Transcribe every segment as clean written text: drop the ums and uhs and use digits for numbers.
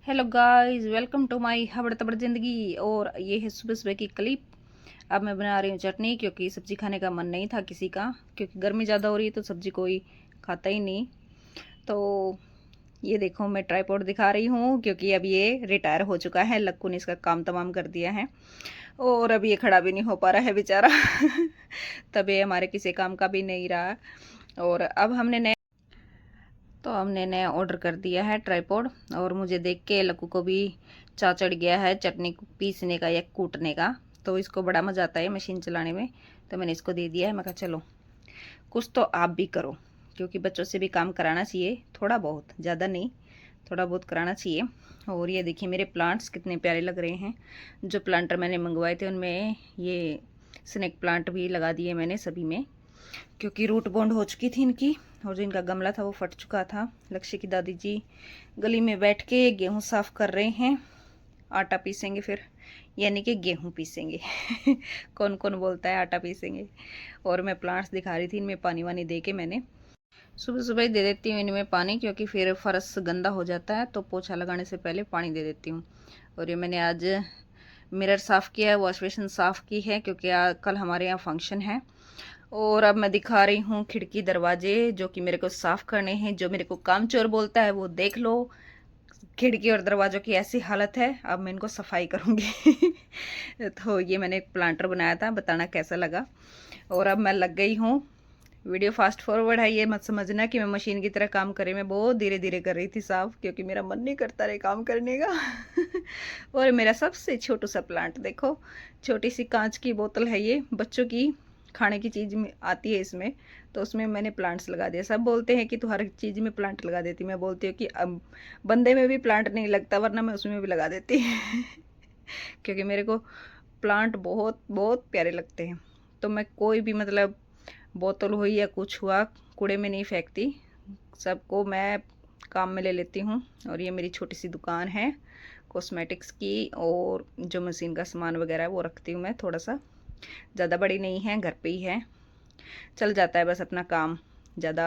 Hello guys, welcome to my हबड़ तबड़ ज़िंदगी। और ये है सुबह सुबह की क्लिप। अब मैं बना रही हूँ चटनी, क्योंकि सब्ज़ी खाने का मन नहीं था किसी का, क्योंकि गर्मी ज़्यादा हो रही है तो सब्ज़ी कोई खाता ही नहीं। तो ये देखो, मैं ट्राइपॉड दिखा रही हूँ क्योंकि अब ये रिटायर हो चुका है। लक्कू ने इसका काम तमाम कर दिया है और अब ये खड़ा भी नहीं हो पा रहा है बेचारा। तब ये हमारे किसी काम का भी नहीं रहा। और अब हमने नया ऑर्डर कर दिया है ट्राइपॉड। और मुझे देख के लक्कू को भी चा चढ़ गया है चटनी को पीसने का या कूटने का। तो इसको बड़ा मज़ा आता है मशीन चलाने में, तो मैंने इसको दे दिया है। मैं कहा चलो कुछ तो आप भी करो, क्योंकि बच्चों से भी काम कराना चाहिए, थोड़ा बहुत, ज़्यादा नहीं, थोड़ा बहुत कराना चाहिए। और ये देखिए मेरे प्लांट्स कितने प्यारे लग रहे हैं। जो प्लांटर मैंने मंगवाए थे उनमें ये स्नेक प्लांट भी लगा दिए मैंने सभी में, क्योंकि रूट बॉन्ड हो चुकी थी इनकी। और जो इनका गमला था वो फट चुका था। लक्ष्य की दादी जी गली में बैठ के गेहूं साफ कर रहे हैं। आटा पीसेंगे फिर, यानी कि गेहूं पीसेंगे। कौन कौन बोलता है आटा पीसेंगे। और मैं प्लांट्स दिखा रही थी, इनमें पानी वानी दे के मैंने सुबह सुबह ही दे देती हूँ इनमें पानी, क्योंकि फिर फर्श गंदा हो जाता है, तो पोछा लगाने से पहले पानी दे देती हूँ। और ये मैंने आज मिरर साफ़ किया है, वॉश बेसिन साफ़ की है, क्योंकि कल हमारे यहाँ फंक्शन है। और अब मैं दिखा रही हूँ खिड़की दरवाजे, जो कि मेरे को साफ़ करने हैं। जो मेरे को काम चोर बोलता है वो देख लो, खिड़की और दरवाज़ों की ऐसी हालत है, अब मैं इनको सफाई करूँगी। तो ये मैंने एक प्लांटर बनाया था, बताना कैसा लगा। और अब मैं लग गई हूँ। वीडियो फास्ट फॉरवर्ड है, ये मत समझना कि मैं मशीन की तरह काम करे। मैं बहुत धीरे धीरे कर रही थी साफ, क्योंकि मेरा मन नहीं करता रहे काम करने का। और मेरा सबसे छोटू सा प्लांट देखो, छोटी सी कांच की बोतल है ये, बच्चों की खाने की चीज़ में आती है इसमें। तो उसमें मैंने प्लांट्स लगा दिया। सब बोलते हैं कि तू हर चीज़ में प्लांट लगा देती। मैं बोलती हूँ कि अब बंदे में भी प्लांट नहीं लगता, वरना मैं उसमें भी लगा देती। क्योंकि मेरे को प्लांट बहुत बहुत प्यारे लगते हैं। तो मैं कोई भी मतलब बोतल हुई या कुछ हुआ, कूड़े में नहीं फेंकती, सबको मैं काम में ले लेती हूँ। और ये मेरी छोटी सी दुकान है कॉस्मेटिक्स की, और जो मशीन का सामान वगैरह है वो रखती हूँ मैं। थोड़ा सा ज़्यादा बड़ी नहीं है, घर पे ही है, चल जाता है बस अपना काम। ज़्यादा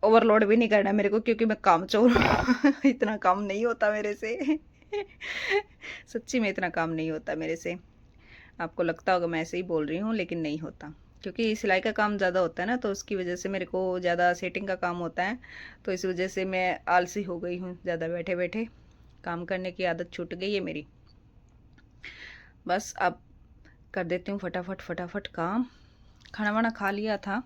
ओवरलोड भी नहीं करना मेरे को, क्योंकि मैं कामचोर हूँ। इतना काम नहीं होता मेरे से। सच्ची में इतना काम नहीं होता मेरे से। आपको लगता होगा मैं ऐसे ही बोल रही हूँ, लेकिन नहीं होता, क्योंकि सिलाई का काम ज़्यादा होता है ना, तो उसकी वजह से मेरे को ज़्यादा सेटिंग का काम होता है। तो इस वजह से मैं आलसी हो गई हूँ, ज़्यादा बैठे बैठे काम करने की आदत छूट गई है मेरी। बस अब कर देती हूँ फटाफट फटाफट काम। खाना वाना खा लिया था।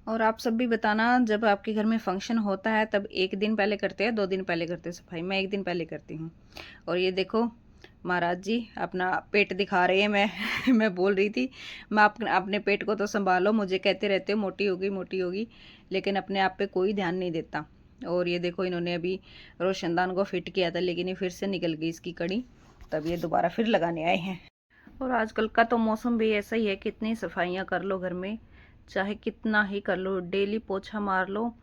और आप सब भी बताना, जब आपके घर में फंक्शन होता है तब एक दिन पहले करते हैं, 2 दिन पहले करते हैं सफाई? मैं एक दिन पहले करती हूँ। और ये देखो महाराज जी अपना पेट दिखा रहे हैं। मैं मैं बोल रही थी, मैं अपने पेट को तो संभालो, मुझे कहते रहते हो मोटी होगी मोटी होगी, लेकिन अपने आप पे कोई ध्यान नहीं देता। और ये देखो इन्होंने अभी रोशनदान को फिट किया था, लेकिन ये फिर से निकल गई इसकी कड़ी, तब ये दोबारा फिर लगाने आए हैं। और आजकल का तो मौसम भी ऐसा ही है, कितनी सफाइयाँ कर लो घर में, चाहे कितना ही कर लो, डेली पोछा मार लो,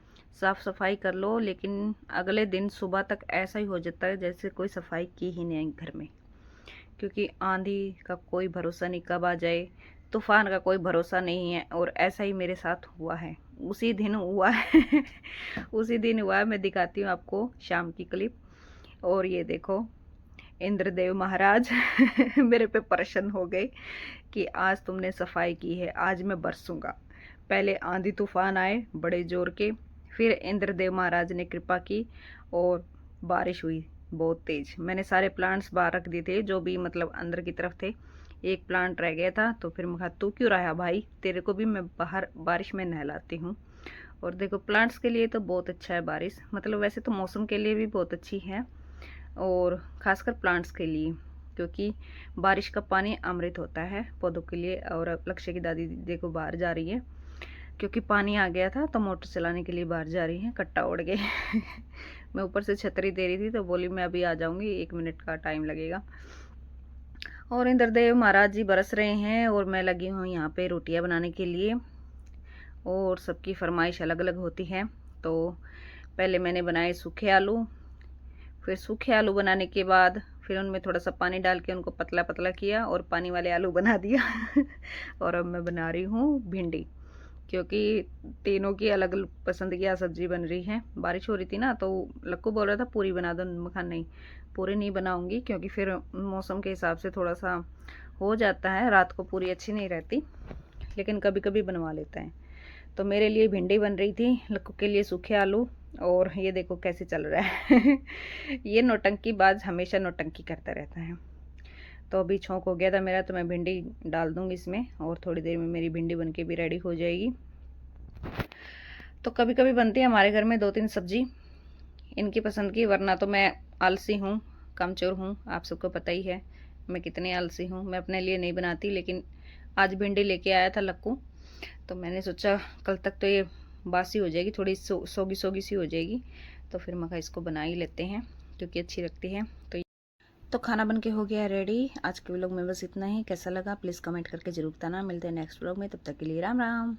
साफ सफाई कर लो, लेकिन अगले दिन सुबह तक ऐसा ही हो जाता है जैसे कोई सफाई की ही नहीं घर में। क्योंकि आंधी का कोई भरोसा नहीं, कब आ जाए, तूफान का कोई भरोसा नहीं है। और ऐसा ही मेरे साथ हुआ है, उसी दिन हुआ है। उसी दिन हुआ है। मैं दिखाती हूँ आपको शाम की क्लिप। और ये देखो इंद्रदेव महाराज मेरे पे प्रसन्न हो गए कि आज तुमने सफाई की है, आज मैं बरसूंगा। पहले आंधी तूफान आए बड़े जोर के, फिर इंद्रदेव महाराज ने कृपा की और बारिश हुई बहुत तेज। मैंने सारे प्लांट्स बाहर रख दिए थे, जो भी मतलब अंदर की तरफ थे। एक प्लांट रह गया था, तो फिर मैं कहा तू क्यों रहा भाई, तेरे को भी मैं बाहर बारिश में नहलाती हूँ। और देखो प्लांट्स के लिए तो बहुत अच्छा है बारिश, मतलब वैसे तो मौसम के लिए भी बहुत अच्छी है, और ख़ासकर प्लांट्स के लिए, क्योंकि बारिश का पानी अमृत होता है पौधों के लिए। और अब लक्ष्य की दादी देखो बाहर जा रही है, क्योंकि पानी आ गया था तो मोटर चलाने के लिए बाहर जा रही है, कट्टा उड़ गए। मैं ऊपर से छतरी दे रही थी तो बोली मैं अभी आ जाऊंगी, 1 मिनट का टाइम लगेगा। और इंद्रदेव महाराज जी बरस रहे हैं, और मैं लगी हूँ यहाँ पे रोटियाँ बनाने के लिए। और सबकी फरमाइश अलग अलग होती है। तो पहले मैंने बनाए सूखे आलू, फिर सूखे आलू बनाने के बाद फिर उनमें थोड़ा सा पानी डाल के उनको पतला पतला किया और पानी वाले आलू बना दिया। और अब मैं बना रही हूँ भिंडी, क्योंकि तीनों की अलग अलग पसंद की सब्जी बन रही है। बारिश हो रही थी ना, तो लक्कू बोल रहा था पूरी बना दो। मखा नहीं, पूरी नहीं बनाऊंगी, क्योंकि फिर मौसम के हिसाब से थोड़ा सा हो जाता है, रात को पूरी अच्छी नहीं रहती, लेकिन कभी कभी बनवा लेता है। तो मेरे लिए भिंडी बन रही थी, लक्कू के लिए सूखे आलू। और ये देखो कैसे चल रहा है ये नौटंकी बाज हमेशा नौटंकी करता रहता है। तो अभी छौंक हो गया था मेरा, तो मैं भिंडी डाल दूंगी इसमें, और थोड़ी देर में मेरी भिंडी बनके भी रेडी हो जाएगी। तो कभी कभी बनती है हमारे घर में 2-3 सब्जी इनकी पसंद की, वरना तो मैं आलसी हूँ, कमचोर हूँ। आप सबको पता ही है मैं कितनी आलसी हूँ। मैं अपने लिए नहीं बनाती, लेकिन आज भिंडी लेके आया था लक्कू, तो मैंने सोचा कल तक तो ये बासी हो जाएगी, थोड़ी सोगी सोगी सी हो जाएगी, तो फिर मैं इसको बना ही लेते हैं, क्योंकि अच्छी लगती है। तो खाना बन के हो गया रेडी। आज के व्लॉग में बस इतना ही। कैसा लगा प्लीज़ कमेंट करके जरूर बताना। मिलते हैं नेक्स्ट व्लॉग में, तब तक के लिए राम राम।